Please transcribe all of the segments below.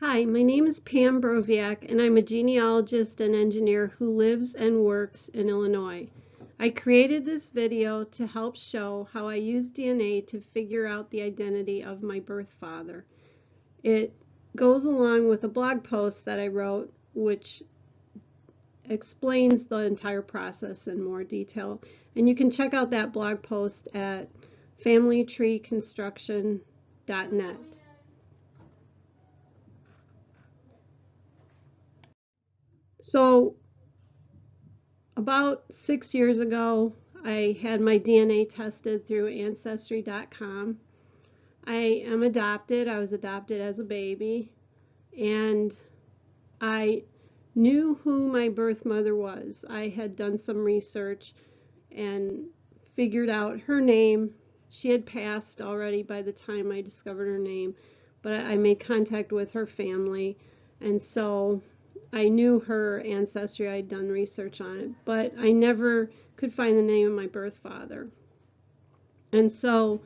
Hi, my name is Pam Broviak, and I'm a genealogist and engineer who lives and works in Illinois. I created this video to help show how I use DNA to figure out the identity of my birth father. It goes along with a blog post that I wrote, which explains the entire process in more detail. And you can check out that blog post at familytreeconstruction.net. So about 6 years ago, I had my DNA tested through Ancestry.com. I am adopted. I was adopted as a baby, and I knew who my birth mother was. I had done some research and figured out her name. She had passed already by the time I discovered her name, but I made contact with her family, and so I knew her ancestry. I'd done research on it, but I never could find the name of my birth father. And so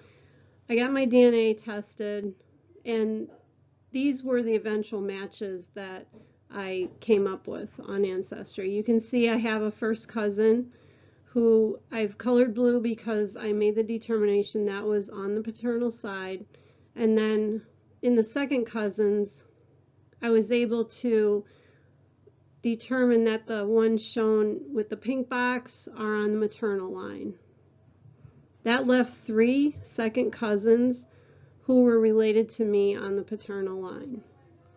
I got my DNA tested, and these were the eventual matches that I came up with on Ancestry. You can see I have a first cousin who I've colored blue because I made the determination that was on the paternal side. And then in the second cousins, I was able to determine that the ones shown with the pink box are on the maternal line. That left 3 second cousins who were related to me on the paternal line.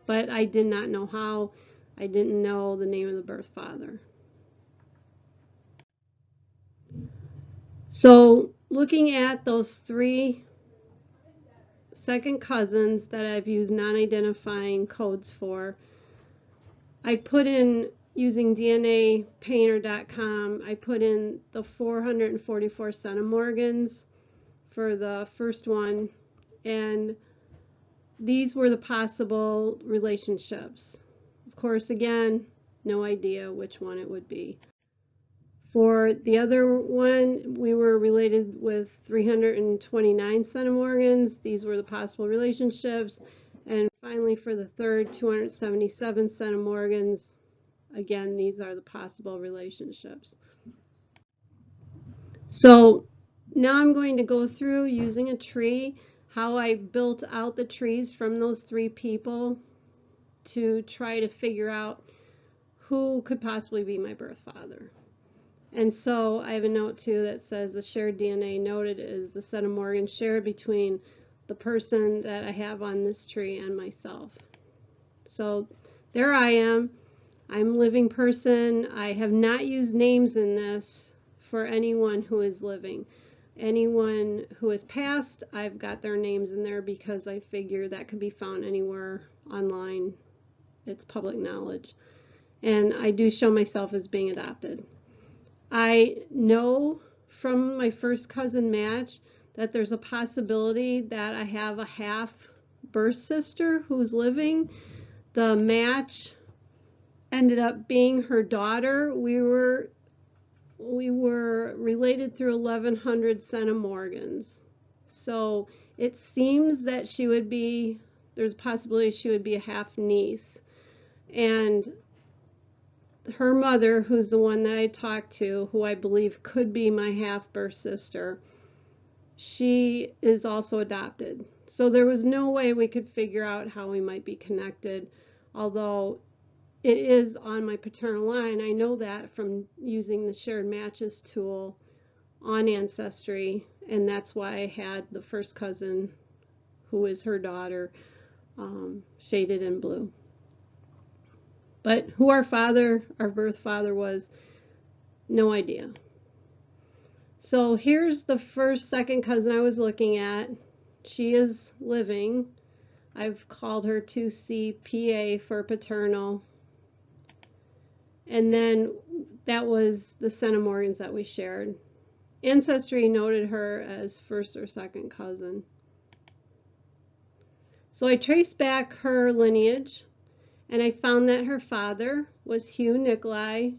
But I did not know how. I didn't know the name of the birth father. So looking at those 3 second cousins that I've used non-identifying codes for, I put in, using DNApainter.com, I put in the 444 centimorgans for the first one, and these were the possible relationships. Of course, again, no idea which one it would be. For the other one, we were related with 329 centimorgans. These were the possible relationships. And finally, for the third, 277 centimorgans. Again, these are the possible relationships. So now I'm going to go through, using a tree, how I built out the trees from those 3 people to try to figure out who could possibly be my birth father. And so I have a note too that says the shared DNA noted is the centimorgan shared between the person that I have on this tree and myself. So there I am. I'm a living person. I have not used names in this for anyone who is living. Anyone who has passed, I've got their names in there because I figure that could be found anywhere online. It's public knowledge. And I do show myself as being adopted. I know from my first cousin match that there's a possibility that I have a half birth sister who's living. The match ended up being her daughter. We were related through 1100 centimorgans. So it seems that she would be, there's a possibility she would be a half niece. And her mother, who's the one that I talked to, who I believe could be my half birth sister, she is also adopted. So there was no way we could figure out how we might be connected, although it is on my paternal line. I know that from using the shared matches tool on Ancestry, and that's why I had the first cousin, who is her daughter, shaded in blue. But who our birth father was, no idea. So here's the second cousin I was looking at. She is living. I've called her 2CPA for paternal. And then that was the centimorgans that we shared. Ancestry noted her as first or second cousin. So I traced back her lineage, and I found that her father was Hugh Nicolai,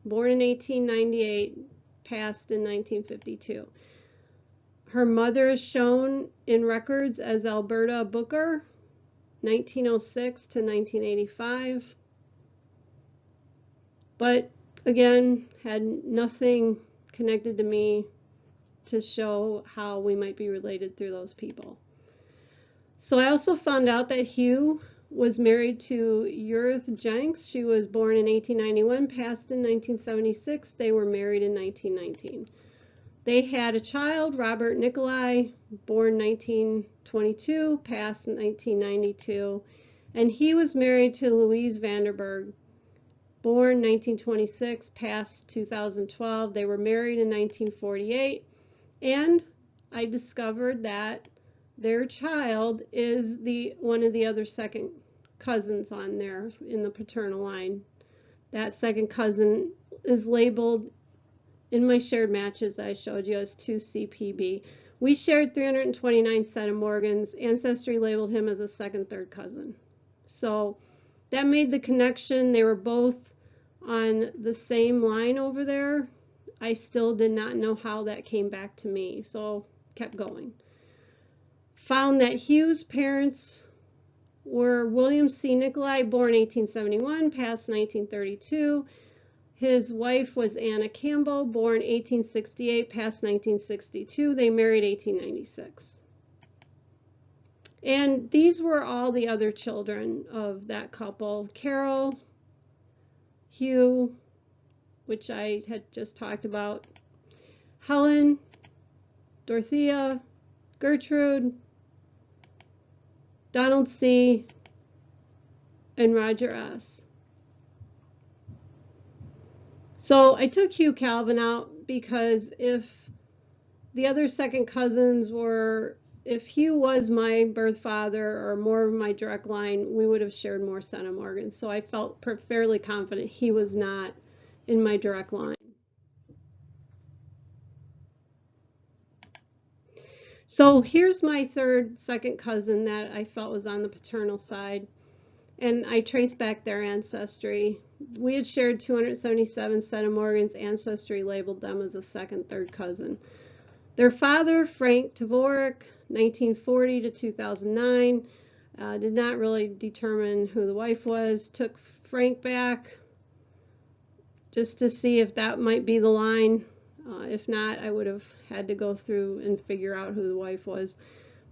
born in 1898, passed in 1952. Her mother is shown in records as Alberta Booker, 1906 to 1985. But again, had nothing connected to me to show how we might be related through those people. So I also found out that Hugh was married to Judith Jenks. She was born in 1891, passed in 1976. They were married in 1919. They had a child, Robert Nikolai, born 1922, passed in 1992. And he was married to Louise Vanderberg, born 1926, passed 2012. They were married in 1948. And I discovered that their child is one of the other second cousins on there in the paternal line. That second cousin is labeled in my shared matches I showed you as 2CPB. We shared 329 centimorgans. Ancestry labeled him as a second, third cousin. So that made the connection. They were both on the same line over there. I still did not know how that came back to me, so kept going. Found that Hugh's parents were William C. Nikolai, born 1871, passed 1932. His wife was Anna Campbell, born 1868, passed 1962. They married 1896. And these were all the other children of that couple. Carol, Hugh, which I had just talked about, Helen, Dorothea, Gertrude, Donald C., and Roger S. So I took Hugh Calvin out because if the other second cousins were, if Hugh was my birth father or more of my direct line, we would have shared more centimorgans. So I felt fairly confident he was not in my direct line. So here's my second cousin that I felt was on the paternal side, and I traced back their ancestry. We had shared 277 centimorgans. Ancestry labeled them as a second, third cousin. Their father, Frank Tavorik, 1940 to 2009, did not really determine who the wife was. Took Frank back just to see if that might be the line. If not, I would have had to go through and figure out who the wife was.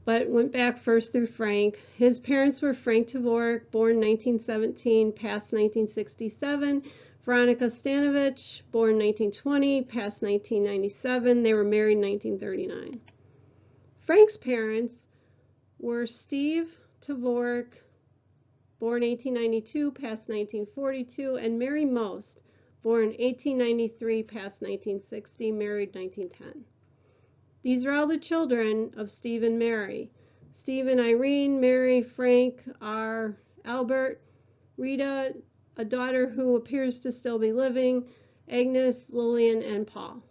But went back first through Frank. His parents were Frank Tavorik, born 1917, passed 1967. Veronica Stanovich, born 1920, passed 1997. They were married in 1939. Frank's parents were Steve Tavorik, born 1892, passed 1942, and Mary Most, born 1893, passed 1960, married 1910. These are all the children of Steve and Mary. Steve and Irene, Mary, Frank, R. Albert, Rita, a daughter who appears to still be living, Agnes, Lillian, and Paul.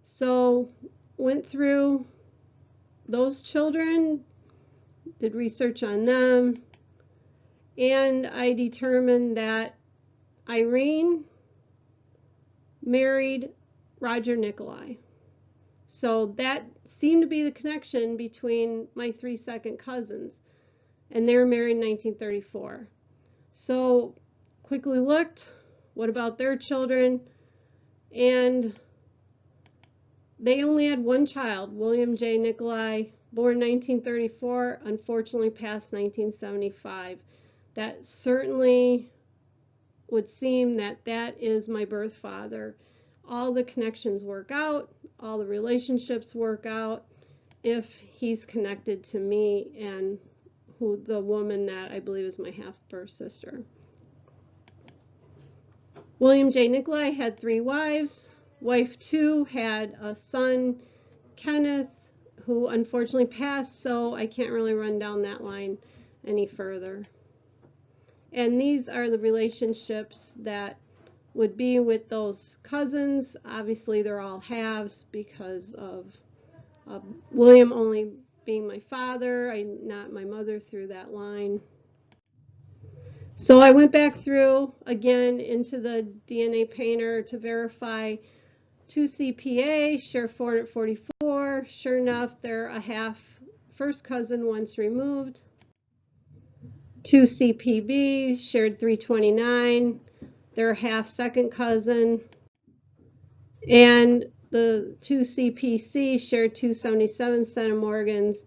So went through those children, did research on them, and I determined that Irene married Roger Nikolai. So that seemed to be the connection between my three second cousins, and they were married in 1934. So quickly looked, what about their children? And they only had one child, William J. Nikolai, born 1934, unfortunately passed 1975. That certainly would seem that that is my birth father. All the connections work out, all the relationships work out if he's connected to me and the woman that I believe is my half-birth sister. William J. Nikolai had 3 wives. Wife 2 had a son, Kenneth, who unfortunately passed, so I can't really run down that line any further. And these are the relationships that would be with those cousins. Obviously, they're all halves because of William only being my father, not my mother through that line. So I went back through again into the DNA painter to verify 2CPA, share 444. Sure enough, they're a half first cousin once removed. 2 CPB shared 329. They're a half second cousin. And the 2 CPC shared 277 centimorgans,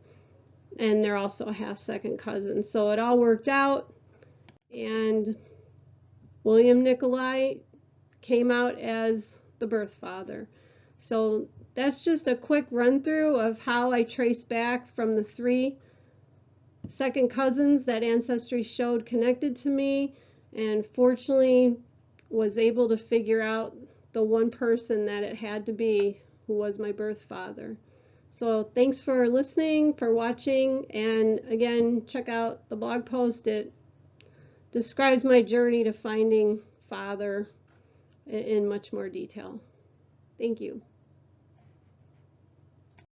and they're also a half second cousin. So it all worked out, and William Nikolai came out as the birth father. So that's just a quick run through of how I trace back from the 3 second cousins that Ancestry showed connected to me, and fortunately was able to figure out the one person that it had to be who was my birth father. So thanks for listening, for watching, and again, check out the blog post. It describes my journey to finding father in much more detail. Thank you.